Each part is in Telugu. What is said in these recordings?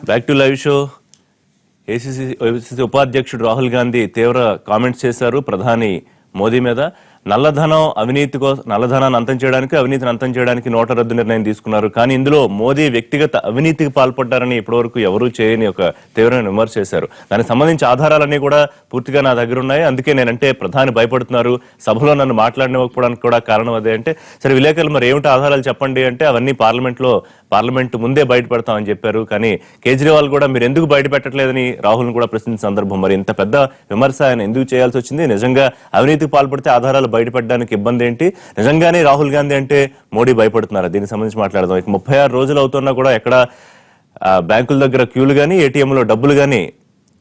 Back to live show. ACC ఉపాధ్యక్షుడు రాహుల్ గాంధీ తీవ్ర కామెంట్స్ చేశారు ప్రధాని మోదీ మీద. నల్లధనాన్ని అంతం చేయడానికి, అవినీతిని అంతం చేయడానికి నోట్ల రద్దు నిర్ణయం తీసుకున్నారు. కానీ ఇందులో మోదీ వ్యక్తిగత అవినీతికి పాల్పడ్డారని ఇప్పటివరకు ఎవరూ చేయని ఒక తీవ్రమైన విమర్శ చేశారు. దానికి సంబంధించి ఆధారాలన్నీ కూడా పూర్తిగా నా దగ్గర ఉన్నాయి. అందుకే నేనంటే ప్రధాని భయపడుతున్నారు, సభలో నన్ను మాట్లాడనివ్వకపోవడానికి కూడా కారణం అదే అంటే, సరే విలేకరులు మరి ఏమిటి ఆధారాలు చెప్పండి అంటే, అవన్నీ పార్లమెంట్ ముందే బయట పెడతామని చెప్పారు. కానీ కేజ్రీవాల్ కూడా మీరు ఎందుకు బయట పెట్టట్లేదని రాహుల్ కూడా ప్రశ్నించిన సందర్భం. మరి ఇంత పెద్ద విమర్శ ఆయన ఎందుకు చేయాల్సి వచ్చింది? నిజంగా అవినీతికి పాల్పడితే ఆధారాలు బయటపెట్టడానికి ఇబ్బంది ఏంటి? నిజంగానే రాహుల్ గాంధీ అంటే మోడీ భయపడుతున్నారు? దీనికి సంబంధించి మాట్లాడదాం. ఇక 36 రోజులు అవుతున్నా కూడా ఎక్కడ బ్యాంకుల దగ్గర క్యూలు కానీ, ఏటీఎంలో డబ్బులు కానీ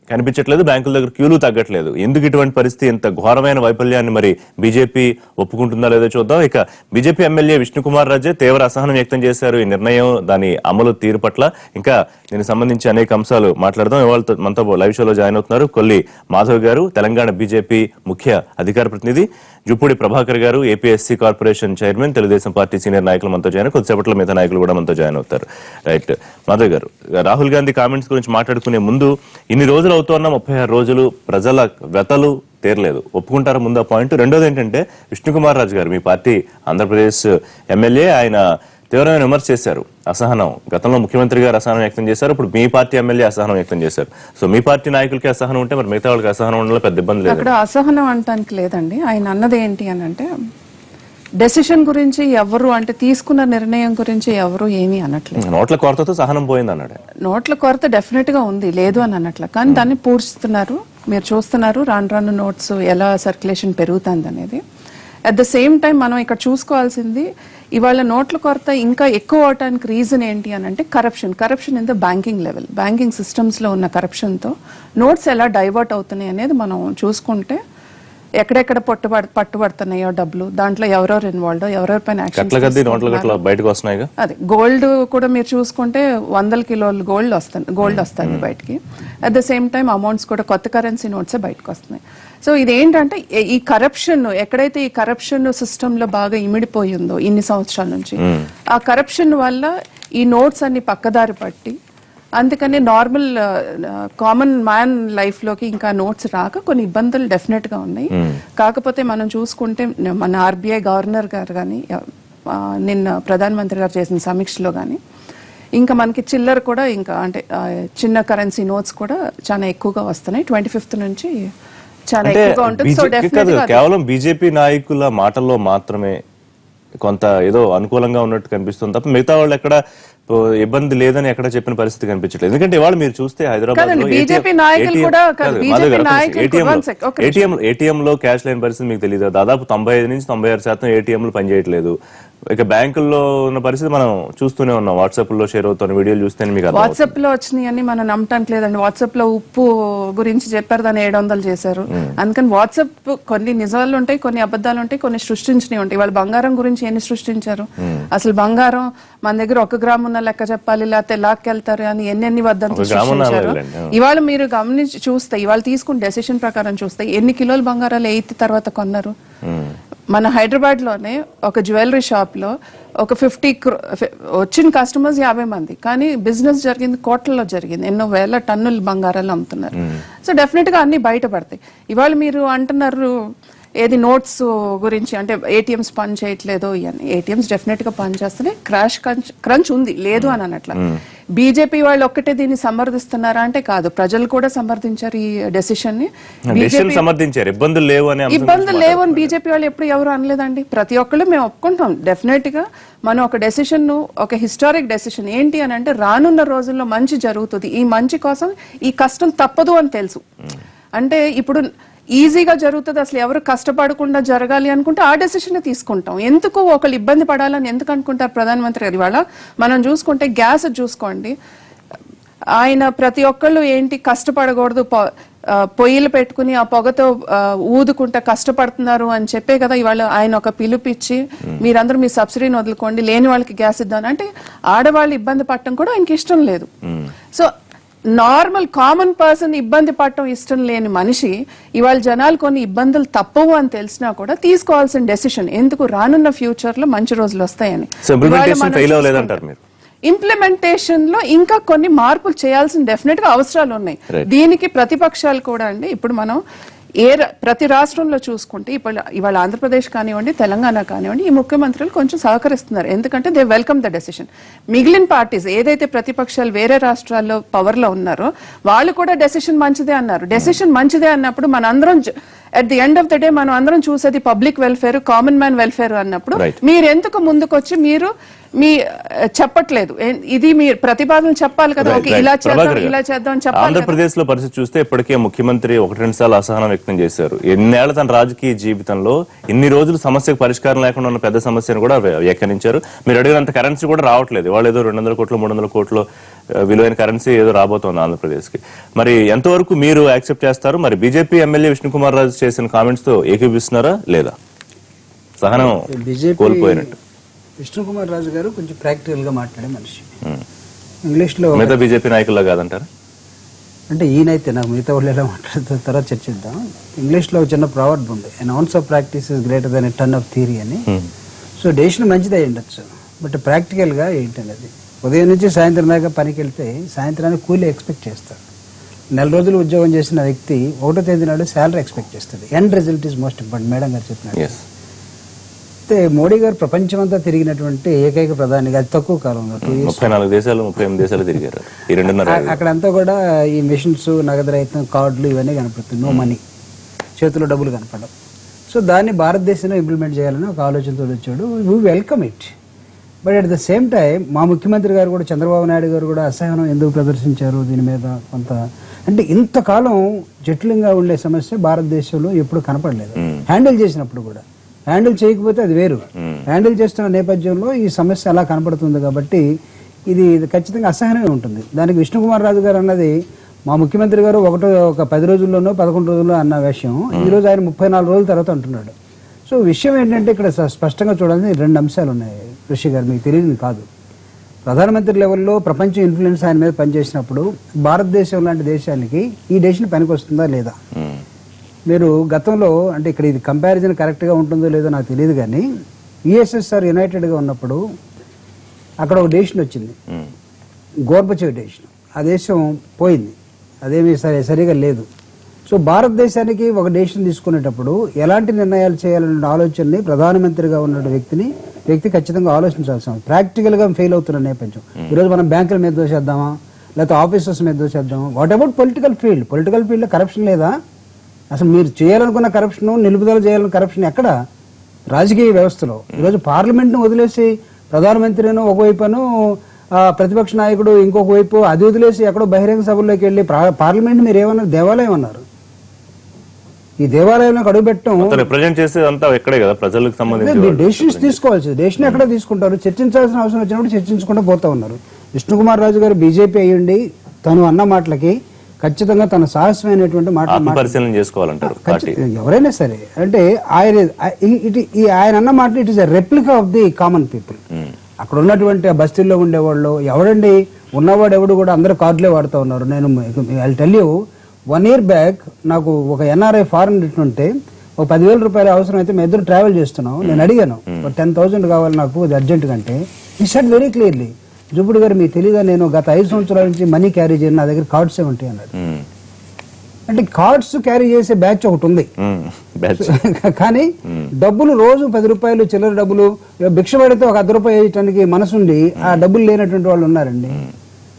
కనిపించట్లేదు, బ్యాంకుల దగ్గర క్యూలు తగ్గట్లేదు. ఎందుకు ఇటువంటి పరిస్థితి? ఇంత ఘోరమైన వైఫల్యాన్ని మరి బీజేపీ ఒప్పుకుంటుందా లేదో చూద్దాం. ఇక బీజేపీ ఎమ్మెల్యే విష్ణుకుమార్ రాజే తీవ్ర అసహనం వ్యక్తం చేశారు ఈ నిర్ణయం, దాని అమలు తీరు పట్ల. ఇంకా దీనికి సంబంధించి అనేక అంశాలు మాట్లాడదాం. ఇవాళ మనతో లైవ్ షోలో జాయిన్ అవుతున్నారు కొల్లి మాధవ్ గారు, తెలంగాణ బీజేపీ ముఖ్య అధికార ప్రతినిధి, జుప్పూడి ప్రభాకర్ గారు, APSC corporation chairman, Telugu Desam party senior నాయకులు మనతో జాయిన్. కొద్దిసేపట్లో మిగతా నాయకులు కూడా మనతో జాయిన్ అవుతారు. రైట్ మాధవ్ గారు, రాహుల్ గాంధీ కామెంట్స్ గురించి మాట్లాడుకునే ముందు, ఇన్ని రోజులు అవుతున్న 36 రోజులు ప్రజల వ్యతలు తీరలేదు, ఒప్పుకుంటారా ముందు ఆ పాయింట్? రెండోది ఏంటంటే, విష్ణుకుమార్ రాజు గారు మీ పార్టీ ఆంధ్రప్రదేశ్ ఎమ్మెల్యే, ఆయన తీవ్రమైన విమర్శ చేశారు. అసహనం, గతంలో ముఖ్యమంత్రి గారు అసహనం వ్యక్తం చేశారు, ఇప్పుడు మీ పార్టీ ఎమ్మెల్యే అసహనం వ్యక్తం చేశారు. సో మీ పార్టీ నాయకులకి అసహనం ఉంటే మరి మిగతా వాళ్ళకి అసహనం ఉండడంలో పెద్ద ఇబ్బంది లేదు. అక్కడ అసహనం అంటానికి లేదండి. ఆయన అన్నది ఏంటి అని అంటే, డెసిషన్ గురించి ఎవరు అంటే తీసుకున్న నిర్ణయం గురించి ఎవరు ఏమీ అనట్లేదు. నోట్ల కొరతతో సహనం పోయింది అన్నాడు. నోట్ల కొరత డెఫినెట్ గా ఉంది, లేదు అని అన్నట్లు. కానీ దాన్ని పూడ్చుతున్నారు, మీరు చూస్తున్నారు రాను రాను నోట్స్ ఎలా సర్క్యులేషన్ పెరుగుతుంది అనేది. అట్ ద సేమ్ టైం మనం ఇక్కడ చూసుకోవాల్సింది, ఇవాళ నోట్ల కొరత ఇంకా ఎక్కువ అవడానికి రీజన్ ఏంటి అని అంటే corruption in the banking level. Banking systems లో ఉన్న కరప్షన్తో నోట్స్ ఎలా డైవర్ట్ అవుతున్నాయి అనేది మనం చూసుకుంటే, ఎక్కడెక్కడ పట్టుబడుతున్నాయో డబ్బులు, దాంట్లో ఎవరెవరు ఇన్వాల్వ్, ఎవరెవరిపైన యాక్షన్. అదే గోల్డ్ కూడా మీరు చూసుకుంటే 100 కిలోలు గోల్డ్ వస్తుంది బయటికి. At the same time amounts కూడా కొత్త కరెన్సీ నోట్సే బయటకు వస్తున్నాయి. సో ఇదేంటంటే, ఈ కరప్షన్ ఎక్కడైతే ఈ కరప్షన్ సిస్టమ్ లో బాగా ఇమిడిపోయిందో ఇన్ని సంవత్సరాల నుంచి, ఆ కరప్షన్ వల్ల ఈ నోట్స్ అన్ని పక్కదారి పట్టి, అందుకని నార్మల్ కామన్ మ్యాన్ లైఫ్ లోకి ఇంకా నోట్స్ రాక కొన్ని ఇబ్బందులు డెఫినెట్ గా ఉన్నాయి. కాకపోతే మనం చూసుకుంటే మన ఆర్బీఐ గవర్నర్ గారు కానీ, నిన్న ప్రధానమంత్రి గారు చేసిన సమీక్షలో కానీ, ఇంకా మనకి చిల్లర కూడా ఇంకా అంటే చిన్న కరెన్సీ నోట్స్ కూడా చాలా ఎక్కువగా వస్తున్నాయి. 25th నుంచి చాలా ఎక్కువగా ఉంటుంది. సో డెఫినెట్గా కేవలం బీజేపీ నాయకుల మాటల్లో మాత్రమే కొంత ఏదో అనుకూలంగా ఉన్నట్టు కనిపిస్తుంది తప్ప మిగతా వాళ్ళు ఎక్కడ ఇబ్బంది లేదని ఎక్కడ చెప్పిన పరిస్థితి కనిపించట్లేదు. ఎందుకంటే ఇవాళ మీరు చూస్తే హైదరాబాద్ ఏటీఎం లో క్యాష్ లేని పరిస్థితి మీకు తెలియదు. దాదాపు 95 నుంచి 96% ఏటీఎంలు పనిచేయట్లేదు. ఇక బ్యాంకుల్లో ఉన్న పరిస్థితి మనం చూస్తూనే ఉన్నాం. వాట్సాప్ లో షేర్ అవుతున్న వీడియోలు చూస్తే మీకు వాట్సాప్ లో వచ్చినాయి అని మనం నమ్మటానికి లేదండి. వాట్సాప్ లో ఉప్పు గురించి చెప్పారు, దాన్ని 700 చేశారు. అందుకని వాట్సాప్ కొన్ని నిజాలు ఉంటాయి, కొన్ని అబద్ధాలు ఉంటాయి, కొన్ని సృష్టించినవి ఉంటాయి. వాళ్ళు బంగారం గురించి ఎన్ని సృష్టించారు? అసలు బంగారం మన దగ్గర 1 గ్రాము ఉన్న లెక్క చెప్పాలి, లేకపోతే లాక్కెళ్తారు అని ఎన్ని వద్దంతా సృష్టించారు. ఇవాళ మీరు గమనించి చూస్తే, ఇవాళ తీసుకున్న డెసిషన్ ప్రకారం చూస్తే ఎన్ని కిలోల బంగారాలు 8th తర్వాత కొన్నారు. మన హైదరాబాద్ లోనే ఒక జ్యువెలరీ షాప్ లో ఒక 50 వచ్చిన కస్టమర్స్ 50 మంది, కానీ బిజినెస్ జరిగింది కోట్లలో జరిగింది. ఎన్నో వేల టన్నుల బంగారాలు అమ్ముతున్నారు. సో డెఫినెట్ గా అన్ని బయటపడతాయి. ఇవాళ మీరు అంటున్నారు ఏది నోట్స్ గురించి అంటే ఏటీఎంస్ పని చేయట్లేదు ఇవన్నీ. ఏటీఎంస్ డెఫినెట్ గా పని చేస్తున్నాయి. క్రంచ్ ఉంది, లేదు అని అన్నట్ల. బీజేపీ వాళ్ళు ఒక్కటే దీన్ని సమర్థిస్తున్నారా అంటే కాదు, ప్రజలు కూడా సమర్థించారు ఈ డెసిషన్ ని. ఇబ్బందులు లేవు అని బీజేపీ వాళ్ళు ఎప్పుడు ఎవరు అనలేదండి. ప్రతి ఒక్కళ్ళు మేము ఒప్పుకుంటాం. డెఫినెట్ గా మనం ఒక డెసిషన్ ను, ఒక హిస్టారిక్ డెసిషన్ ఏంటి అని అంటే, రానున్న రోజుల్లో మంచి జరుగుతుంది, ఈ మంచి కోసం ఈ కష్టం తప్పదు అని తెలుసు. అంటే ఇప్పుడు ఈజీగా జరుగుతుంది, అసలు ఎవరు కష్టపడకుండా జరగాలి అనుకుంటే ఆ డెసిషన్ తీసుకుంటాం. ఎందుకు ఒకళ్ళు ఇబ్బంది పడాలని ఎందుకు అనుకుంటారు ప్రధానమంత్రి గారు? ఇవాళ మనం చూసుకుంటే గ్యాస్ చూసుకోండి, ఆయన ప్రతి ఒక్కళ్ళు ఏంటి కష్టపడకూడదు, పొయ్యిలు పెట్టుకుని ఆ పొగతో ఊదుకుంటా కష్టపడుతున్నారు అని చెప్పే కదా ఇవాళ ఆయన ఒక పిలుపిచ్చి, మీరందరూ మీ సబ్సిడీని వదులుకోండి, లేని వాళ్ళకి గ్యాస్ ఇద్దాం అంటే, ఆడవాళ్ళు ఇబ్బంది పడటం కూడా ఆయనకి ఇష్టం లేదు. సో నార్మల్ కామన్ పర్సన్ ఇబ్బంది పడటం ఇష్టం లేని మనిషి ఇవాళ జనాలు కొన్ని ఇబ్బందులు తప్పవు అని తెలిసినా కూడా తీసుకోవాల్సిన డెసిషన్ ఎందుకు, రానున్న ఫ్యూచర్ లో మంచి రోజులు వస్తాయని. ఇంప్లిమెంటేషన్ లో ఇంకా కొన్ని మార్పులు చేయాల్సిన డెఫినెట్ గా అవసరాలు ఉన్నాయి. దీనికి ప్రతిపక్షాలు కూడా అండి, ఇప్పుడు మనం ప్రతి రాష్ట్రంలో చూసుకుంటే ఇవాళ ఆంధ్రప్రదేశ్ కానివ్వండి, తెలంగాణ కానివ్వండి, ఈ ముఖ్యమంత్రులు కొంచెం సహకరిస్తున్నారు. ఎందుకంటే దే వెల్కమ్ ద డెసిషన్. మిగిలిన పార్టీస్ ఏదైతే ప్రతిపక్షాలు వేరే రాష్ట్రాల్లో పవర్ లో ఉన్నారో వాళ్ళు కూడా డెసిషన్ మంచిదే అన్నారు. డెసిషన్ మంచిదే అన్నప్పుడు మన అందరం at the end of the day మనం అందరం చూసేది public welfare, common man welfare అన్నప్పుడు మీరు ఎందుకు ముందుకొచ్చి మీరు చెప్పట్లేదు? ఇది మీరు ప్రతిపాదన చెప్పాలి కదా, ఇలా చేద్దాం ఇలా చేద్దాం అని చెప్పాలి. ఆంధ్రప్రదేశ్ లో పరిస్థితి చూస్తే ఇప్పటికే ముఖ్యమంత్రి 1-2 సార్లు అసహనం వ్యక్తం చేశారు. ఎన్నేళ్ల తన రాజకీయ జీవితంలో ఇన్ని రోజులు సమస్యకు పరిష్కారం లేకుండా ఉన్న పెద్ద సమస్యను కూడా వ్యాఖ్యానించారు. మీరు అడిగినంత కరెన్సీ కూడా రావట్లేదు. వాళ్ళు ఏదో 200 కోట్లు 300 కోట్లు విలువైన కరెన్సీ ఏదో రాబోతోంది ఆంధ్రప్రదేశ్ కి. మరి ఎంతవరకు మీరు యాక్సెప్ట్ చేస్తారు? మరి బీజేపీ ఎమ్మెల్యే విష్ణుకుమార్ రాజు చేసిన కామెంట్స్ తో ఏకీపిస్తున్నారా లేదా? సహనం కోల్పోయినట్టు. విష్ణుకుమార్ రాజు గారు కొంచెం ప్రాక్టికల్ గా మాట్లాడే మనిషి. ఇంగ్లీష్ లో మిగతా బీజేపీ నాయకుల్లో కాదంటారా? అంటే ఈయనైతే నాకు మిగతా వాళ్ళు ఎలా మాట్లాడుతూ తర్వాత చర్చిద్దాం. ఇంగ్లీష్ లో చిన్న ప్రావర్బ్ ఉంది, an ounce of practice is greater than a ton of theory అని. సో డెసిషన్ మంచిదే ఉండొచ్చు, బట్ ప్రాక్టికల్ గా ఏంటనేది ఉదయం నుంచి సాయంత్రం దాకా పనికి వెళ్తే సాయంత్రానికి కూలీ ఎక్స్పెక్ట్ చేస్తారు. 4 రోజులు ఉద్యోగం చేసిన వ్యక్తి 1వ తేదీ నాడు శాలరీ ఎక్స్పెక్ట్ చేస్తుంది. End result is most important. Madam గారు చెప్పినట్టు అయితే మోడీ గారు ప్రపంచమంతా తిరిగినటువంటి ఏకైక ప్రధానిగా అతి తక్కువ కాలంలో 34 దేశాలు 38 దేశాలు తిరిగారు. అక్కడంతా కూడా ఈ మిషన్స్, నగదు రహితం, కార్డులు ఇవన్నీ కనపడుతుంది. నో మనీ, చేతిలో డబ్బులు కనపడడం. సో దాన్ని భారతదేశంలో ఇంప్లిమెంట్ చేయాలని ఒక ఆలోచనతో వచ్చాడు. We welcome it. But at the same time మా ముఖ్యమంత్రి గారు కూడా, చంద్రబాబు నాయుడు గారు కూడా అసహనం ఎందుకు ప్రదర్శించారు దీని మీద కొంత. అంటే ఇంతకాలం జటిలంగా ఉండే సమస్య భారతదేశంలో ఎప్పుడు కనపడలేదు. హ్యాండిల్ చేసినప్పుడు కూడా, హ్యాండిల్ చేయకపోతే అది వేరు. హ్యాండిల్ చేస్తున్న నేపథ్యంలో ఈ సమస్య అలా కనపడుతుంది కాబట్టి ఇది ఖచ్చితంగా అసహనమే ఉంటుంది. దానికి విష్ణుకుమార్ రాజు గారు అన్నది మా ముఖ్యమంత్రి గారు ఒక 10 రోజుల్లోనో 11 రోజుల్లో అన్న విషయం ఈరోజు ఆయన 34 రోజుల తర్వాత అంటున్నాడు. సో విషయం ఏంటంటే ఇక్కడ స్పష్టంగా చూడాల్సిన 2 అంశాలు ఉన్నాయి ఋషి గారు, మీకు తెలియదు కాదు. ప్రధానమంత్రి లెవెల్లో ప్రపంచ ఇన్ఫ్లుయెన్స్ ఆయన మీద పనిచేసినప్పుడు భారతదేశం లాంటి దేశానికి ఈ డెసిషన్ పనికి వస్తుందా లేదా? మీరు గతంలో, అంటే ఇక్కడ ఇది కంపారిజన్ కరెక్ట్గా ఉంటుందో లేదో నాకు తెలియదు కానీ, యుఎస్ఎస్ఆర్ యునైటెడ్గా ఉన్నప్పుడు అక్కడ ఒక డెసిషన్ వచ్చింది, గోర్బచేవ్ డెసిషన్. ఆ దేశం పోయింది, అదేమీ సరిగా లేదు. సో భారతదేశానికి ఒక డెసిషన్ తీసుకునేటప్పుడు ఎలాంటి నిర్ణయాలు చేయాలనే ఆలోచనని ప్రధానమంత్రిగా ఉన్న వ్యక్తి ఖచ్చితంగా ఆలోచించాల్సిన, ప్రాక్టికల్గా ఫెయిల్ అవుతున్న నేపథ్యం. ఈరోజు మనం బ్యాంకుల మీద దోసేద్దామా, లేకపోతే ఆఫీసర్స్ మీద దోసేద్దామా? వాట్ అబౌట్ పొలిటికల్ ఫీల్డ్లో కరప్షన్ లేదా? అసలు మీరు చేయాలనుకున్న కరప్షన్, నిలుపుదల చేయాలన్న కరప్షన్ ఎక్కడ? రాజకీయ వ్యవస్థలో. ఈరోజు పార్లమెంట్ను వదిలేసి ప్రధానమంత్రిను ఒకవైపును, ప్రతిపక్ష నాయకుడు ఇంకొక వైపు, అది వదిలేసి ఎక్కడో బహిరంగ సభల్లోకి వెళ్ళి పార్లమెంట్ మీరు ఏమన్నారు? దేవాలయం అన్నారు. ఈ దేవాలయంలో అడుగు పెట్టడం రిప్రజెంట్ చేసేదంతా ఎక్కడే కదా, ప్రజలకు సంబంధించి డెసిషన్స్ తీసుకోవాల్సింది. డెసిషన్ ఎక్కడ తీసుకుంటారు? చర్చించాల్సిన అవసరం వచ్చినప్పుడు చర్చించుకుంటూ పోతా ఉన్నారు. విష్ణుకుమార్ రాజు గారు బీజేపీ అయ్యుండి తను అన్న మాటలకి ఖచ్చితంగా తన సాహసమైనటువంటి మాటలు పరిశీలన చేసుకోవాలంటారు ఎవరైనా సరే. అంటే ఆయన అన్న మాట it is a replica of the common people. అక్కడ ఉన్నటువంటి బస్తీల్లో ఉండేవాళ్ళు ఎవడండి, ఉన్నవాడు ఎవడు కూడా అందరూ కార్డులే వాడుతూ ఉన్నారు. నేను I tell you, 1 year back నాకు ఒక ఎన్ఆర్ఐ ఫారెన్ ఉంటే ఒక 10,000 రూపాయలు అవసరం అయితే మేము ఇద్దరు ట్రావెల్ చేస్తున్నాం. నేను అడిగాను, 10,000 కావాలి నాకు అది అర్జెంట్ అంటే. ఈ సెడ్ వెరీ క్లియర్లీ, జుబ్బుడు గారు మీకు తెలియదా, నేను గత 5 సంవత్సరాల నుంచి మనీ క్యారీ చేయను, నా దగ్గర కార్డ్సే ఉంటాయి అన్నాడు. అంటే కార్డ్స్ క్యారీ చేసే బ్యాచ్ ఒకటి ఉంది, కానీ డబ్బులు రోజు 10 రూపాయలు చిల్లర డబ్బులు భిక్ష పడితే ఒక 10 రూపాయలు వేయటానికి మనసుండి ఆ డబ్బులు లేనటువంటి వాళ్ళు ఉన్నారండి.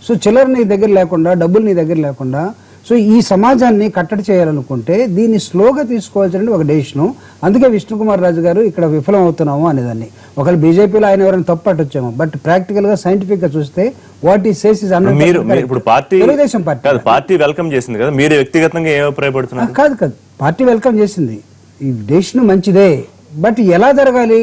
సో చిల్లర నీ దగ్గర లేకుండా, డబ్బులు నీ దగ్గర లేకుండా, సో ఈ సమాజాన్ని కట్టడి చేయాలనుకుంటే దీన్ని స్లోగా తీసుకోవాల్సిన ఒక డెసిషన్. అందుకే విష్ణుకుమార్ రాజు గారు ఇక్కడ విఫలం అవుతున్నాము అనేదాన్ని. ఒకవేళ బీజేపీలో ఆయన ఎవరైనా తప్పు పట్టొచ్చాము, బట్ ప్రాక్టికల్ గా సైంటిఫిక్ గా చూస్తే వాట్ ఈ says is Telugu Desam party welcome చేసింది కదా, మీరు వ్యక్తిగతంగా ఏం అభిప్రాయపడుతున్నారు? కాదు, పార్టీ వెల్కమ్ చేసింది. ఈ డెసిషన్ మంచిదే, బట్ ఎలా జరగాలి?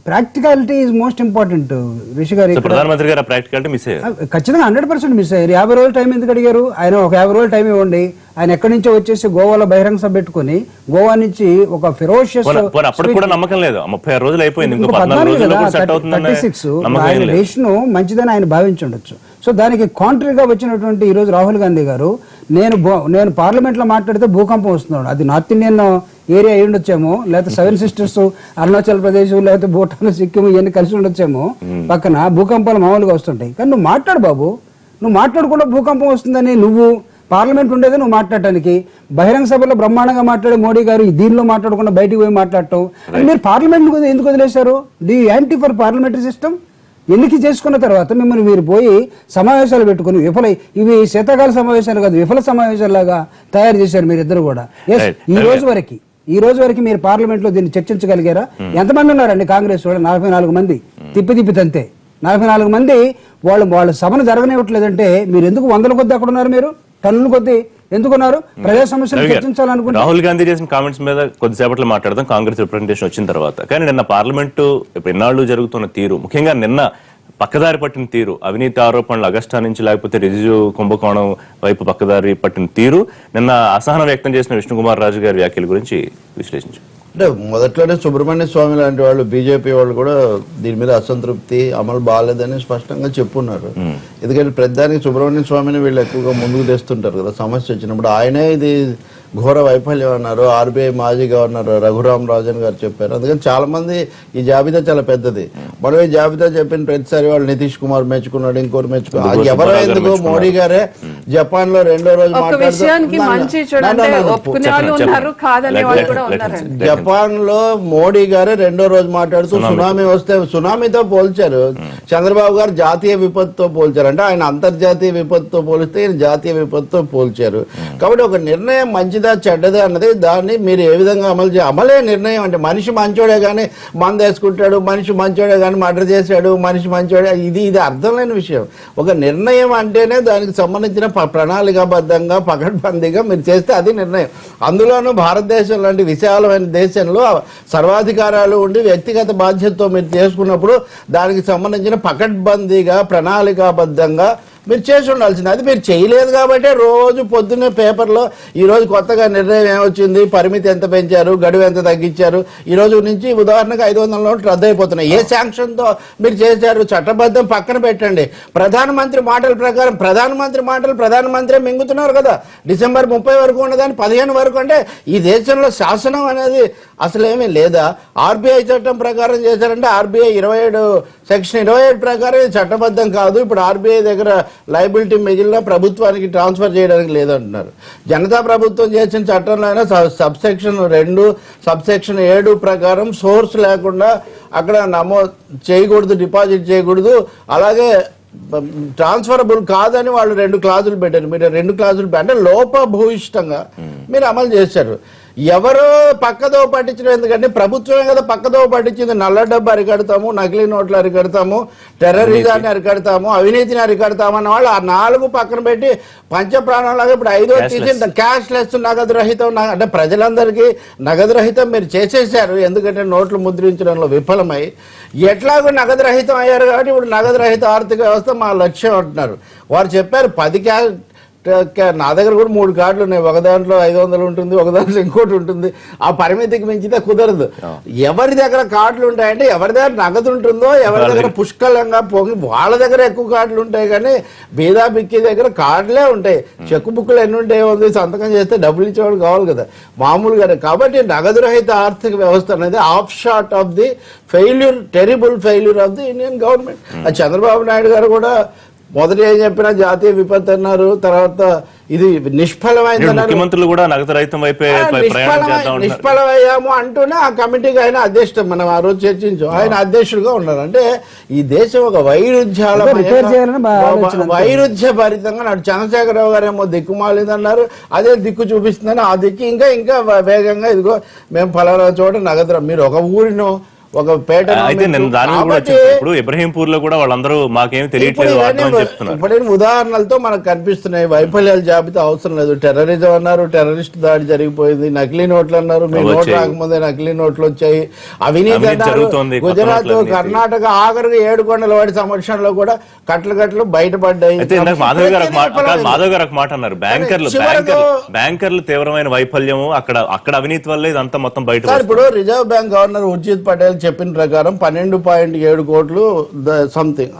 Practicality is most important. Rishi గారు, ప్రధానమంత్రి గారు ప్రాక్టికాలిటీ మిస్ అయ్యారు, ఖచ్చితంగా 100% మిస్ అయ్యారు. 50 రోజులు టైం ఎందుకు అడిగారు? ఆయన ఒక 50 రోజులు టైం ఇవ్వండి. ఆయన ఎక్కడి నుంచో వచ్చేసి గోవాలో బహిరంగ సభ పెట్టుకుని గోవా నుంచి ఒక ఫెరోషియస్, అప్పుడు కూడా నమ్మకం లేదు, 36 రోజులు అయిపోయింది, 36 ఆయన డెసిషన్ మంచిదని ఆయన భావించి ఉండొచ్చు. సో దానికి కాంట్రీగా వచ్చినటువంటి ఈ రోజు రాహుల్ గాంధీ గారు, నేను పార్లమెంట్ లో మాట్లాడితే భూకంపం వస్తున్నాడు, అది నార్త్ ఇండియన్ ఏరియా అయి ఉండొచ్చేమో, లేకపోతే 7 సిస్టర్స్ అరుణాచల్ ప్రదేశ్ లేకపోతే భూటాన్ సిక్కిం ఇవన్నీ కలిసి ఉండొచ్చేమో, పక్కన భూకంపాలు మామూలుగా వస్తుంటాయి. కానీ నువ్వు మాట్లాడు బాబు, నువ్వు మాట్లాడకుండా భూకంపం వస్తుందని నువ్వు పార్లమెంట్ ఉండేది నువ్వు మాట్లాడటానికి, బహిరంగ సభలో బ్రహ్మాండంగా మాట్లాడే మోడీ గారు దీనిలో మాట్లాడకుండా బయటికి పోయి మాట్లాడటం, మీరు పార్లమెంట్ ఎందుకు వదిలేశారు? The anti for parliamentary system ఎన్నిక చేసుకున్న తర్వాత మిమ్మల్ని మీరు పోయి సమావేశాలు పెట్టుకుని ఇవి శీతాకాల సమావేశాలు కాదు, విఫల సమావేశాలాగా తయారు చేశారు మీరిద్దరు కూడా. ఈ రోజు వరకు మీరు పార్లమెంట్ లో దీన్ని చర్చించగలిగారా? ఎంతమంది ఉన్నారండి కాంగ్రెస్ వాళ్ళు? 44 మంది తిప్పి తంతే 44 మంది వాళ్ళ సభను జరగనివ్వట్లేదంటే మీరు ఎందుకు వందల కొద్ది అక్కడ ఉన్నారు? మీరు టన్నుల కొద్ది ఎందుకున్నారు? ప్రజా సమస్యలు చర్చించాలనుకుంటే రాహుల్ గాంధీ చేసిన కామెంట్స్ మీద కొద్దిసేపట్లో మాట్లాడదాం కాంగ్రెస్ రిప్రజెంటేషన్ వచ్చిన తర్వాత. కానీ నిన్న పార్లమెంటు ఇన్నాళ్లు జరుగుతున్న తీరు, ముఖ్యంగా నిన్న పక్కదారి పట్టిన తీరు, అవినీతి ఆరోపణలు అగస్టా నుంచి లేకపోతే రిజిజు కుంభకోణం వైపు పక్కదారి పట్టిన తీరు, నిన్న అసహనం వ్యక్తం చేసిన విష్ణుకుమార్ రాజు గారి వ్యాఖ్యల గురించి విశ్లేషించారు. అంటే మొదట్లోనే సుబ్రహ్మణ్య స్వామి లాంటి వాళ్ళు, బీజేపీ వాళ్ళు కూడా దీని మీద అసంతృప్తి, అమలు బాగాలేదని స్పష్టంగా చెప్పున్నారు. ఎందుకంటే ప్రతిదానికి సుబ్రహ్మణ్య స్వామిని వీళ్ళు ఎక్కువగా ముందుకు తెస్తుంటారు కదా సమస్య వచ్చినప్పుడు. ఆయనే ఇది ఘోర వైఫల్యం అన్నారు. ఆర్బీఐ మాజీ గవర్నర్ రఘురామ్ రాజన్ గారు చెప్పారు. అందుకని చాలా మంది ఈ జాబితా చాలా పెద్దది. మనం ఈ జాబితా చెప్పిన ప్రతిసారి వాళ్ళు నితీష్ కుమార్ మెచ్చుకున్నాడు, ఇంకోరు మెచ్చుకున్నాడు. ఎవరో ఎందుకు మోడీ గారే జపాన్ లో 2వ రోజు జపాన్ లో మోడీ గారే 2వ రోజు మాట్లాడుతూ సునామీ వస్తే సునామీతో పోల్చారు. చంద్రబాబు గారు జాతీయ విపత్తుతో పోల్చారు. అంటే ఆయన అంతర్జాతీయ విపత్తుతో పోలిస్తే ఈయన జాతీయ విపత్తుతో పోల్చారు. కాబట్టి ఒక నిర్ణయం మంచిదా చెడ్డదా అన్నది దాన్ని మీరు ఏ విధంగా అమలే నిర్ణయం. అంటే మనిషి మంచోడే కానీ మంద వేసుకుంటాడు, మనిషి మంచోడే కానీ మర్డర్ చేశాడు, మనిషి మంచోడే, ఇది అర్థం లేని విషయం. ఒక నిర్ణయం అంటేనే దానికి సంబంధించిన ప్రణాళికాబద్ధంగా పకడ్బందీగా మీరు చేస్తే అది నిర్ణయం. అందులోనూ భారతదేశం లాంటి విశాలమైన దేశంలో సర్వాధికారాలు ఉండి వ్యక్తిగత బాధ్యతతో మీరు చేసుకున్నప్పుడు దానికి సంబంధించిన పకడ్బందీగా ప్రణాళికాబద్ధంగా మీరు చేసి ఉండాల్సింది. అది మీరు చేయలేదు కాబట్టి రోజు పొద్దున్నే పేపర్లో ఈరోజు కొత్తగా నిర్ణయం ఏమొచ్చింది, పరిమితి ఎంత పెంచారు, గడువు ఎంత తగ్గించారు, ఈ రోజు నుంచి ఉదాహరణకు 500 నోట్లు రద్దు అయిపోతున్నాయి. ఏ శాంక్షన్తో మీరు చేశారు? చట్టబద్ధం పక్కన పెట్టండి. ప్రధానమంత్రి మాటల ప్రకారం ప్రధానమంత్రి మింగుతున్నారు కదా. డిసెంబర్ 30 వరకు ఉన్నదాన్ని 15 వరకు. అంటే ఈ దేశంలో శాసనం అనేది అసలేమీ లేదా? ఆర్బీఐ చట్టం ప్రకారం చేశారంటే ఆర్బీఐ సెక్షన్ 27 ప్రకారం చట్టబద్ధం కాదు. ఇప్పుడు ఆర్బీఐ దగ్గర లయబిలిటీ మిగిలిన ప్రభుత్వానికి ట్రాన్స్ఫర్ చేయడానికి లేదంటున్నారు. జనతా ప్రభుత్వం చేసిన చట్టంలో అయినా సబ్సెక్షన్ 2 సబ్సెక్షన్ 7 ప్రకారం సోర్స్ లేకుండా అక్కడ నమోదు చేయకూడదు, డిపాజిట్ చేయకూడదు. అలాగే ట్రాన్స్ఫరబుల్ కాదని వాళ్ళు 2 క్లాజులు పెట్టారు. మీరు 2 క్లాజులు అంటే లోపభూయిష్టంగా మీరు అమలు చేశారు. ఎవరో పక్కదో పట్టించడం ఎందుకంటే ప్రభుత్వమే కదా పక్కదో పట్టించింది. నల్ల డబ్బు అరికడతాము, నకిలీ నోట్లు అరికడతాము, టెర్రరిజాన్ని అరికడతాము, అవినీతిని అరికడతాము అన్న వాళ్ళు ఆ 4 పక్కన పెట్టి పంచప్రాణాలాగా ఇప్పుడు 5వ తీసి క్యాష్ లెస్ నగదు రహితం. అంటే ప్రజలందరికీ నగదు రహితం మీరు చేసేసారు. ఎందుకంటే నోట్లు ముద్రించడంలో విఫలమై ఎట్లాగో నగదు రహితం అయ్యారు కాబట్టి ఇప్పుడు నగదు రహిత ఆర్థిక వ్యవస్థ మా లక్ష్యం అంటున్నారు. వారు చెప్పారు 10 నా దగ్గర కూడా 3 కార్డులు ఉన్నాయి. ఒక దాంట్లో 500 ఉంటుంది, ఒక దాంట్లో ఇంకోటి ఉంటుంది. ఆ పరిమితికి మించితే కుదరదు. ఎవరి దగ్గర కార్డులు ఉంటాయంటే ఎవరి దగ్గర నగదు ఉంటుందో, ఎవరి దగ్గర పుష్కలంగా పొంగి వాళ్ళ దగ్గర ఎక్కువ కార్డులు ఉంటాయి. కానీ బీదా బిక్కి దగ్గర కార్డులే ఉంటాయి. చెక్ బుక్లు ఎన్ని ఉంటాయో ఉంది, సంతకం చేస్తే డబ్బులు ఇచ్చేవాడు కావాలి కదా మామూలుగానే. కాబట్టి నగదు రహిత ఆర్థిక వ్యవస్థ అనేది of shot of the failure, terrible failure of the Indian government. Chandrababu Naidu గారు కూడా మొదటి ఏం చెప్పినా జాతీయ విపత్తు అన్నారు, తర్వాత ఇది నిష్ఫలమైందన్నారు. ముఖ్యమంత్రులు కూడా నగదు రహితం వైపే నిష్ఫలమయ్యాము అంటూనే ఆ కమిటీకి ఆయన అధ్యక్షుడు, మనం ఆ రోజు చర్చించాం, ఆయన అధ్యక్షుడుగా ఉన్నారు. అంటే ఈ దేశం ఒక వైరుధ్య భరితంగా నాడు చంద్రశేఖరరావు గారు ఏమో దిక్కుమాలిందన్నారు, అదే దిక్కు చూపిస్తుందని ఆ దిక్కు ఇంకా వేగంగా ఇదిగో మేము ఫలానా చోట నగదు, మీరు ఒక ఊరినో ఒక పేట ఇప్పుడు ఇబ్రహీంపూర్ లో కూడా వాళ్ళందరూ మాకేం తెలియట్లేదు ఇప్పుడు ఉదాహరణలతో మనకు కనిపిస్తున్నాయి. వైఫల్యాల జాబితా అవసరం లేదు. టెర్రరిజం అన్నారు, టెర్రరిస్ట్ దాడి జరిగిపోయింది. నకిలీ నోట్లు అన్నారు, మీ నోట్ రాకముందే నకిలీ నోట్లు వచ్చాయి. అవినీతి అన్నారు. గుజరాత్, కర్ణాటక, ఆఖరికి 7 కొండల వాడి సమక్షంలో కూడా కట్లు బయటపడ్డాయి. మాధవ్ గారు ఒక మాట అన్నారు, బ్యాంకర్లు తీవ్రమైన వైఫల్యము, అక్కడ అవినీతి వల్ల ఇదంతా మొత్తం బయట. ఇప్పుడు reserve bank governor Urjit Patel చెప్పిన ప్రకారం 12.7 కోట్లు సంథింగ్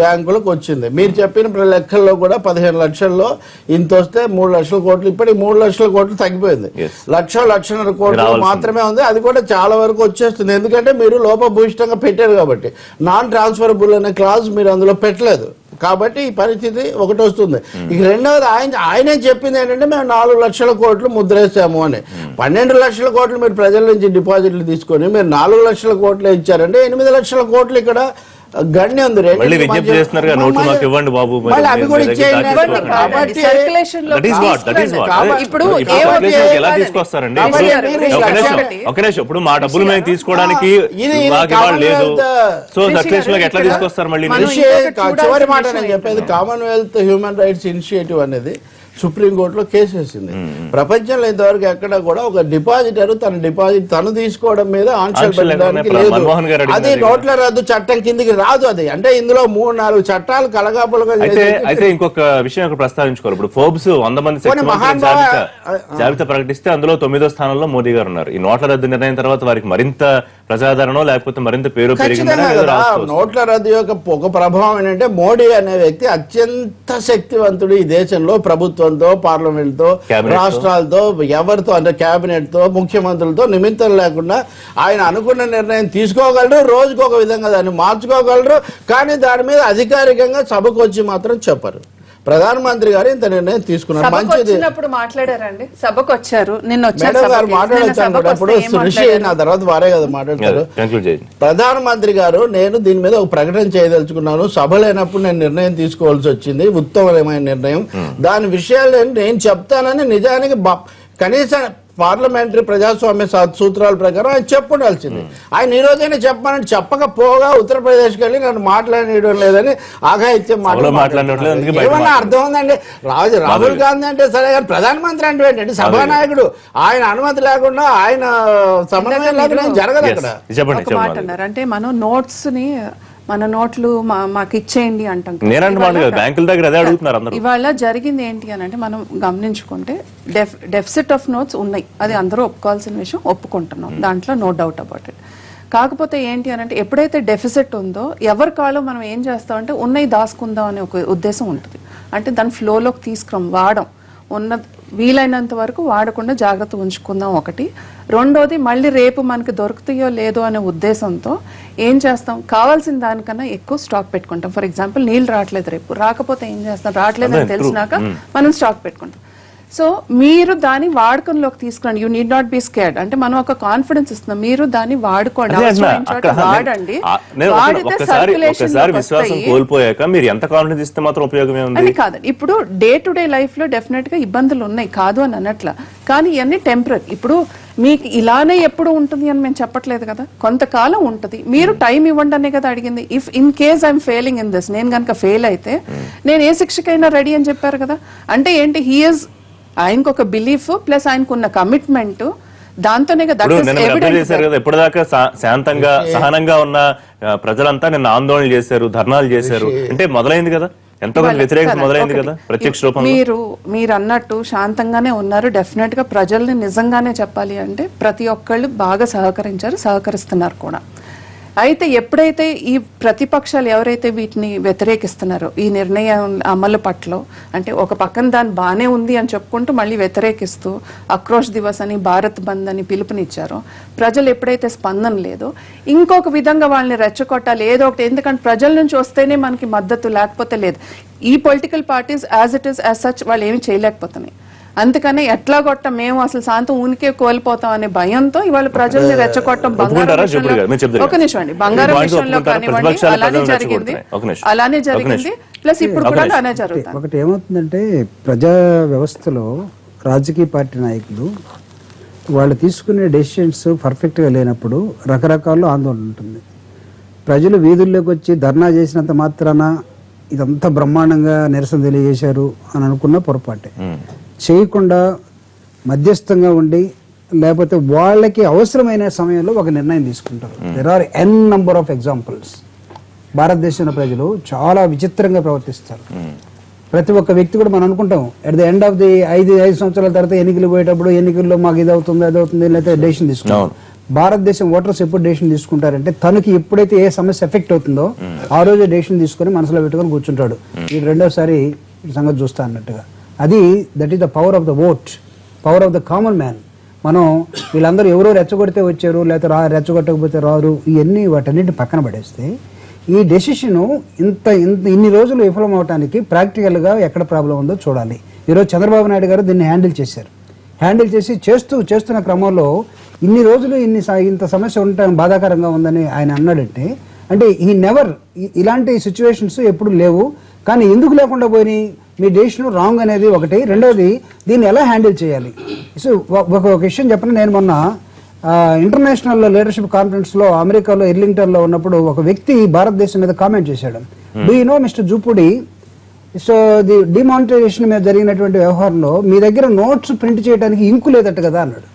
బ్యాంకులకు వచ్చింది. మీరు చెప్పిన లెక్కల్లో కూడా 15 లక్షల్లో ఇంత వస్తే 3 లక్షల కోట్లు, ఇప్పటికి 3 లక్షల కోట్లు తగ్గిపోయింది. 1,00,000 కోట్లు మాత్రమే ఉంది. అది కూడా చాలా వరకు వచ్చేస్తుంది, ఎందుకంటే మీరు లోపభూయిష్టంగా పెట్టారు కాబట్టి. నాన్ ట్రాన్స్ఫరబుల్ అనే క్లాజ్ మీరు అందులో పెట్టలేదు కాబట్టి ఈ పరిస్థితి ఒకటి వస్తుంది. ఇక రెండవది ఆయనే చెప్పింది ఏంటంటే మేము 4 లక్షల కోట్లు ముద్రేసాము అని. 12 లక్షల కోట్లు మీరు ప్రజల నుంచి డిపాజిట్లు తీసుకొని మీరు 4 లక్షల కోట్లు ఇచ్చారంటే 8 లక్షల కోట్లు ఇక్కడ గణ్య ఉంది. మళ్ళీ విజ్ఞప్తి చేస్తున్నారు కదా, నోట్లు మాకు ఇవ్వండి బాబు, మళ్ళీ అవి కూడా ఇచ్చేయండి. కాబట్టి ఇప్పుడు ఎలా తీసుకొస్తారండి? ఒక నిమిషం, ఇప్పుడు మా డబ్బులు మేము తీసుకోవడానికి మాకు ఇవాళ లేదు, సో సర్క్యులేషన్ లోకి ఎట్లా తీసుకొస్తారు? మళ్ళీ చివరి మాట నేను చెప్పేది, కామన్వెల్త్ హ్యూమన్ రైట్స్ ఇనిషియేటివ్ అనేది సుప్రీంకోర్టులో కేసు వేసింది. ప్రపంచంలో ఇంతవరకు ఎక్కడ కూడా ఒక డిపాజిటర్ తన డిపాజిట్ తను తీసుకోవడం మీద ఆంక్షలు పెట్టడానికి లేదు. అది నోట్ల రద్దు చట్టం కిందికి రాదు. అది అంటే ఇందులో 3-4 చట్టాలు కలగాపులుగా. అయితే ఇంకొక విషయం ప్రస్తావించుకోవాలి. ఇప్పుడు ఫోర్బ్స్ 100 మంది జాబితా ప్రకటిస్తే అందులో 9వ స్థానంలో మోదీ గారు ఉన్నారు. ఈ నోట్ల రద్దు నిర్ణయం తర్వాత వారికి మరింత ప్రజాదరణ లేకపోతే మరింత పేరు పెరిగింది. నోట్ల రద్దు యొక్క ఒక ప్రభావం ఏంటంటే మోడీ అనే వ్యక్తి అత్యంత శక్తివంతుడు ఈ దేశంలో. ప్రభుత్వంతో, పార్లమెంట్ తో, రాష్ట్రాలతో, ఎవరితో అంటే కేబినెట్ తో, ముఖ్యమంత్రులతో నిమిత్తం లేకుండా ఆయన అనుకున్న నిర్ణయం తీసుకోగలరు. రోజుకు ఒక విధంగా దాన్ని మార్చుకోగలరు. కానీ దాని మీద అధికారికంగా సభకు వచ్చి మాత్రం చెప్పరు. ప్రధానమంత్రి గారు ఇంత నిర్ణయం తీసుకున్నారు. మంచిది. మాట్లాడారండి, సభకు వచ్చారు, నిన్న నా తర్వాత వారే కదా మాట్లాడతారు. ప్రధానమంత్రి గారు నేను దీని మీద ఒక ప్రకటన చేయదలుచుకున్నాను, సభ లేనప్పుడు నేను నిర్ణయం తీసుకోవాల్సి వచ్చింది, ఉత్తమమైన నిర్ణయం, దాని విషయాలు నేను చెప్తానని నిజానికి కనీసం పార్లమెంటరీ ప్రజాస్వామ్య సూత్రాల ప్రకారం ఆయన చెప్పుండాల్సింది. ఆయన ఈ రోజైనా చెప్పాలని చెప్పకపోగా ఉత్తరప్రదేశ్కి వెళ్ళి నన్ను మాట్లాడడం లేదని ఆఘాయిత్యం మాట్లాడలేదు. ఏమన్నా అర్థం ఉందండి? రాహుల్ గాంధీ అంటే సరే, కానీ ప్రధానమంత్రి అంటే ఏంటంటే సభానాయకుడు, ఆయన అనుమతి లేకుండా, ఆయన సమన్వయం లేకుండా జరగదు అక్కడ. అంటే మనం నోట్స్ ని మన నోట్లు మాకు ఇచ్చేయండి అంటాం. ఇవాళ జరిగింది ఏంటి అని అంటే మనం గమనించుకుంటే డెఫిసిట్ ఆఫ్ నోట్స్ ఉన్నాయి, అది అందరూ ఒప్పుకోవాల్సిన విషయం, ఒప్పుకుంటున్నాం, దాంట్లో నో డౌట్ అబౌట్ ఇట్. కాకపోతే ఏంటి అని అంటే ఎప్పుడైతే డెఫిసిట్ ఉందో ఎవరి కాళ్ళు మనం ఏం చేస్తామంటే ఉన్నాయి దాచుకుందాం అనే ఒక ఉద్దేశం ఉంటుంది. అంటే దాని ఫ్లోలోకి తీసుకురాం, వాడం, ఉన్న వీలైనంత వరకు వాడకుండా జాగ్రత్త ఉంచుకుందాం ఒకటి. రెండోది మళ్ళీ రేపు మనకి దొరుకుతాయో లేదో అనే ఉద్దేశంతో ఏం చేస్తాం, కావాల్సిన దానికన్నా ఎక్కువ స్టాక్ పెట్టుకుంటాం. ఫర్ ఎగ్జాంపుల్ నీళ్ళు రావట్లేదు, రేపు రాకపోతే ఏం చేస్తాం, రావట్లేదు అని తెలిసినాక మనం స్టాక్ పెట్టుకుంటాం. సో మీరు దాన్ని వాడకంలోకి తీసుకురండి. You need not be scared. అంటే మనం ఒక కాన్ఫిడెన్స్ ఇస్తున్నాం, మీరు దాన్ని వాడుకోండి, వాడండి. అని కాదండి. ఇప్పుడు డే టు డే లైఫ్ లో డెఫినెట్ గా ఇబ్బందులు ఉన్నాయి, కాదు అని అన్నట్ల, కానీ ఇవన్నీ టెంపరీ. ఇప్పుడు మీకు ఇలానే ఎప్పుడు ఉంటుంది అని మేము చెప్పట్లేదు కదా, కొంతకాలం ఉంటుంది, మీరు టైం ఇవ్వండి అనే కదా అడిగింది. If in case I'm failing in this, నేను కనుక ఫెయిల్ అయితే నేను ఏ శిక్షకైనా రెడీ అని చెప్పారు కదా. అంటే ఏంటి, హీఈస్ ఆయనకు ఒక బిలీఫ్ ప్లస్ ఆయనకున్న కమిట్మెంట్, దాంతోనే ఎప్పటిదాకా శాంతంగా సహనంగా ఉన్న ప్రజలంతా నిన్న ఆందోళన చేశారు, ధర్నాలు చేశారు, అంటే మొదలైంది కదా, ఎంతో వ్యతిరేకత మొదలైంది కదా ప్రత్యక్ష రూపంలో. మీరు అన్నట్టు శాంతంగానే ఉన్నారు. డెఫినెట్ గా ప్రజల్ని నిజంగానే చెప్పాలి అంటే ప్రతి ఒక్కళ్ళు బాగా సహకరించారు, సహకరిస్తున్నారు కూడా. అయితే ఎప్పుడైతే ఈ ప్రతిపక్షాలు ఎవరైతే వీటిని వ్యతిరేకిస్తున్నారో ఈ నిర్ణయం అమలు పట్ల, అంటే ఒక పక్కన దాన్ని బానే ఉంది అని చెప్పుకుంటూ మళ్ళీ వ్యతిరేకిస్తూ ఆక్రోష్ దివస్ అని, భారత్ బంద్ అని పిలుపునిచ్చారో, ప్రజలు ఎప్పుడైతే స్పందన లేదో ఇంకొక విధంగా వాళ్ళని రెచ్చగొట్టాలి ఏదో ఒకటి, ఎందుకంటే ప్రజల నుంచి వస్తేనే మనకి మద్దతు, లేకపోతే లేదు. ఈ political parties as it is as such వాళ్ళు ఏమి చేయలేకపోతున్నాయి. అందుకని ఎట్లా కొట్ట మేము అసలు శాంతం ఊనికే కోల్పోతాం అనే భయంతో ఇవాళ ప్రజల్ని రెచ్చగొట్టడం, ఒక నిమిషం అండి, బంగారం విషయంలో కానివ్వండి అలానే జరిగింది ప్లస్ ఇప్పుడు కూడా అలానే జరుగుతుంది. ఒకటి ఏమవుతుందంటే ప్రజా వ్యవస్థలో రాజకీయ పార్టీ నాయకులు వాళ్ళు తీసుకునే డెసిషన్స్ పర్ఫెక్ట్గా లేనప్పుడు రకరకాల ఆందోళన ఉంటుంది. ప్రజలు వీధుల్లోకి వచ్చి ధర్నా చేసినంత మాత్రాన ఇదంతా బ్రహ్మాండంగా నిరసన తెలియజేశారు అని అనుకున్న పొరపాటే. చేయకుండా మధ్యస్థంగా ఉండి, లేకపోతే వాళ్ళకి అవసరమైన సమయంలో ఒక నిర్ణయం తీసుకుంటారు. There are N number of examples. భారతదేశంలో ప్రజలు చాలా విచిత్రంగా ప్రవర్తిస్తారు. ప్రతి ఒక్క వ్యక్తి కూడా మనం అనుకుంటాం at the end of the 5 సంవత్సరాల తర్వాత ఎన్నికలు పోయేటప్పుడు ఎన్నికల్లో మాకు ఇది అవుతుంది, అది అవుతుంది, లేకపోతే డెసిషన్ తీసుకుంటాం. భారతదేశం ఓటర్స్ ఎప్పుడు డెసిషన్ తీసుకుంటారంటే తనకి ఎప్పుడైతే ఏ సమస్య ఎఫెక్ట్ అవుతుందో ఆ రోజు డెసిషన్ తీసుకొని మనసులో పెట్టుకొని కూర్చుంటాడు. ఈ రెండోసారి ఈ సంగతి చూస్తా అన్నట్టుగా. అది that is the power of the vote, power of the common man. మనం వీళ్ళందరూ ఎవరో రెచ్చగొడితే వచ్చారు లేకపోతే రెచ్చగొట్టకపోతే రారు, ఇవన్నీ వాటన్నిటిని పక్కన పడేస్తే ఈ డెసిషన్ ఇన్ని రోజులు విఫలం అవడానికి ప్రాక్టికల్గా ఎక్కడ ప్రాబ్లం ఉందో చూడాలి. ఈరోజు చంద్రబాబు నాయుడు గారు దీన్ని హ్యాండిల్ చేశారు. హ్యాండిల్ చేసి చేస్తున్న క్రమంలో ఇన్ని రోజులు ఇంత సమస్య ఉండటం బాధాకరంగా ఉందని ఆయన అన్నాడంటే, అంటే ఈ నెవర్ ఇలాంటి సిచ్యువేషన్స్ ఎప్పుడు లేవు. కానీ ఎందుకు లేకుండా పోయినాయి, మీ డెసిషన్ రాంగ్ అనేది ఒకటి. రెండవది దీన్ని ఎలా హ్యాండిల్ చేయాలి. సో ఒక విషయం చెప్పండి, నేను మొన్న ఇంటర్నేషనల్ లీడర్షిప్ కాన్ఫరెన్స్ లో అమెరికాలో ఎర్లింగ్టన్ లో ఉన్నప్పుడు ఒక వ్యక్తి భారతదేశం మీద కామెంట్ చేశాడు. Do you know mister Jupudi, so the demonetisation మీద జరిగినటువంటి వ్యవహారంలో మీ దగ్గర నోట్స్ ప్రింట్ చేయడానికి ఇంకు లేదట కదా అన్నాడు.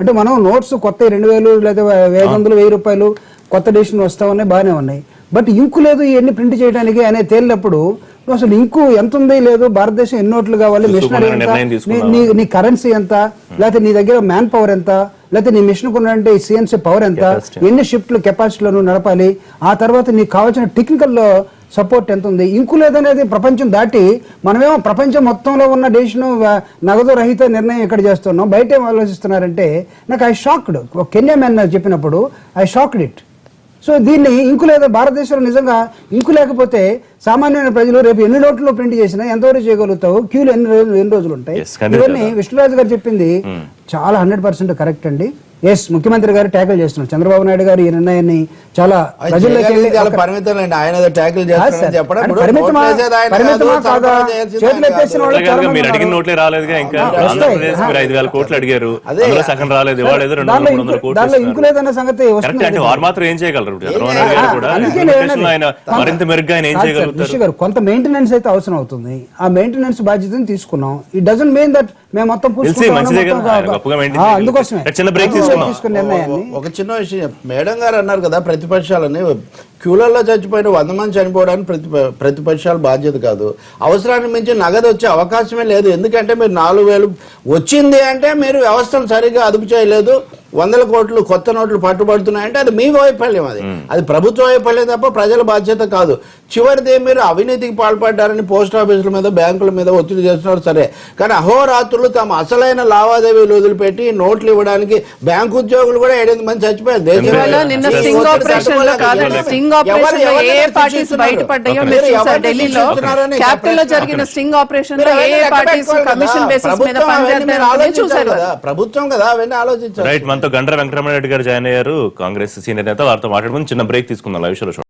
అంటే మనం నోట్స్ కొత్త 2000 లేదా 500, 1000 రూపాయలు కొత్త డెసిషన్ వస్తా ఉన్నాయి, బాగానే ఉన్నాయి. బట్ ఇంకు లేదు ఇవన్నీ ప్రింట్ చేయడానికి అనే తేలినప్పుడు అసలు ఇంకు ఎంత ఉంది లేదు, భారతదేశం ఎన్ని నోట్లు కావాలి, మిషనరీ ఎంత, నీ కరెన్సీ ఎంత, లేకపోతే నీ దగ్గర మ్యాన్ పవర్ ఎంత, లేకపోతే నీ మిషన్ కొన్నాడంటే సిఎన్సీ పవర్ ఎంత, ఎన్ని షిఫ్ట్లు కెపాసిటీలో నువ్వు నడపాలి, ఆ తర్వాత నీకు కావాల్సిన టెక్నికల్ సపోర్ట్ ఎంత ఉంది. ఇంకు లేదనేది ప్రపంచం దాటి మనమేమో ప్రపంచం మొత్తంలో ఉన్న డెసిషన్ నగదు రహిత నిర్ణయం ఇక్కడ చేస్తున్నాం, బయట ఏం ఆలోచిస్తున్నారంటే నాకు ఐ షాక్డ్. కెన్యా మ్యాన్ చెప్పినప్పుడు ఐ షాక్డ్ ఇట్. సో దీన్ని ఇంకు లేదా భారతదేశంలో నిజంగా ఇంకు లేకపోతే సామాన్యమైన ప్రజలు రేపు ఎన్ని నోట్లు ప్రింట్ చేసినా ఎంతవరకు చేయగలుగుతావు, క్యూలు ఎన్ని రోజులు ఉంటాయి. ఇవన్నీ విష్ణురాజు గారు చెప్పింది చాలా 100% కరెక్ట్ అండి. ఎస్, ముఖ్యమంత్రి గారు ట్యాకిల్ చేస్తున్నారు. చంద్రబాబు నాయుడు గారు ఈ నిర్ణయాన్ని చాలా ప్రజల్లోకి మీరు అడిగిన నోట్లే రాలేదుగా, ఇంకా ఆంధ్రప్రదేశ్ మీరు 5,000 కోట్లు అడిగారు, అందులో సగం రాలేదు, ఇవాళ ఏదో 200-300 కోట్లు ఇంకు లేదన్న సంగతి అంటే వారు మాత్రం ఏం చేయగలరు? చంద్రబాబు నాయుడు గారు కూడా ఆయన మరింత మెరుగ్గా ఆయన ఏం చేయగలుగుతారు? కొంత మెయింటెనెన్స్ అయితే అవసరం అవుతుంది. ఆ మెయింటెనెన్స్ బాధ్యతను తీసుకున్నాం. ఇట్ డజంట్ మీన్ దట్ మేము మొత్తం అందుకోసమే చిన్న బ్రేక్ తీసుకున్న నిర్ణయాన్ని. ఒక చిన్న విషయం, మేడం గారు అన్నారు కదా, ప్రతిపక్షాలని క్యూలలో చచ్చిపోయిన 100 మంది చనిపోవడానికి ప్రతిపక్షాల బాధ్యత కాదు. అవసరానికి మించి నగదు వచ్చే అవకాశమే లేదు. ఎందుకంటే మీరు 4,000 వచ్చింది అంటే మీరు వ్యవస్థను సరిగ్గా అదుపు చేయలేదు, 100 కోట్లు కొత్త నోట్లు పట్టుబడుతున్నాయంటే అది మీ వైఫల్యం. అది ప్రభుత్వ వైఫల్యం తప్ప ప్రజల బాధ్యత కాదు. చివరిది మీరు అవినీతికి పాల్పడ్డారని పోస్ట్ ఆఫీసుల మీద బ్యాంకుల మీద ఒత్తిడి చేస్తున్నారు సరే, కానీ అహోరాత్రులు తమ అసలైన లావాదేవీలు వదిలిపెట్టి నోట్లు ఇవ్వడానికి బ్యాంకు ఉద్యోగులు కూడా 7 మంది చచ్చిపోయారు. ప్రభుత్వం కదా అవన్నీ ఆలోచించారు. మనతో గండ్ర వెంకటరమణ రెడ్డి గారు జాయిన్ అయ్యారు, కాంగ్రెస్ సీనియర్ నేత. వారితో మాట్లాడుకుని చిన్న బ్రేక్ తీసుకుందాం. లైవ్ షోలో